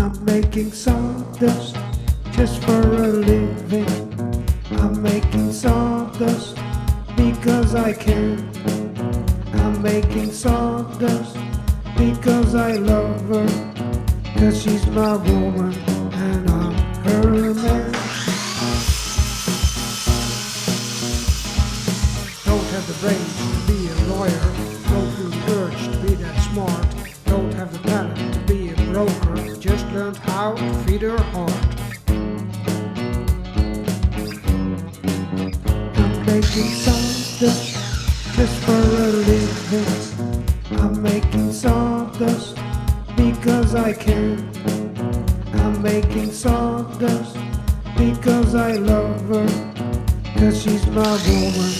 I'm making sawdust just for a living. I'm making sawdust because I can. I'm making sawdust because I love her, 'cause she's my woman and I'm her man. Don't have the brains to be a lawyer, don't feel the urge to be that smart, don't have the talent to be a broker, just learned how to feed her heart. I'm making sawdust just for a living. I'm making sawdust because I can. I'm making sawdust because I love her, 'cause she's my woman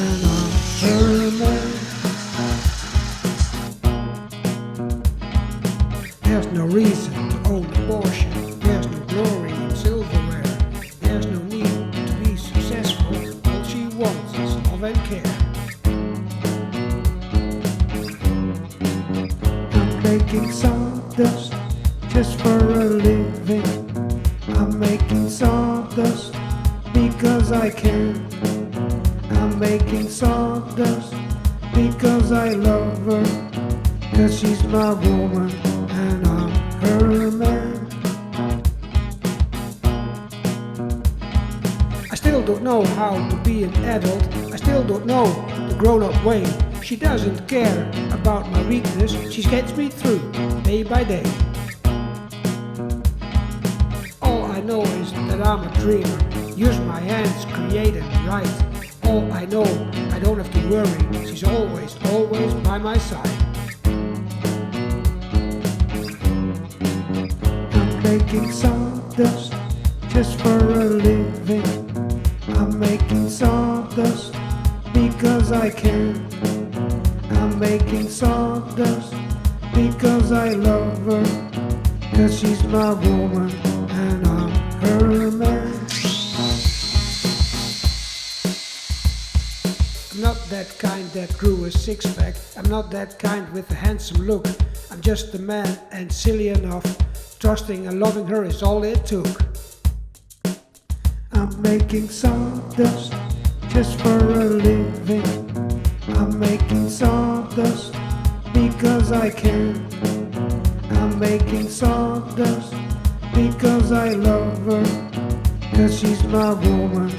and I'm her man. There's no reason to own a Porsche, there's no glory in silverware, there's no need to be successful, all she wants is love and care. I'm making sawdust just for a living. I'm making sawdust because I can. I'm making sawdust because I love her, 'cause she's my woman and I'm her man. I still don't know how to be an adult, I still don't know the grown-up way. She doesn't care about my weakness, she gets me through day by day. All I know is that I'm a dreamer, use my hands, create and write. All I know, I don't have to worry, she's always, always by my side. I'm making sawdust just for a living. I'm making sawdust because I can. I'm making sawdust because I love her, 'cause she's my woman and I'm her man. I'm not that kind that grew a six-pack, I'm not that kind with a handsome look. I'm just a man and silly enough, trusting and loving her is all it took. I'm making sawdust just for a living. I'm making sawdust because I can. I'm making sawdust because I love her, 'cause she's my woman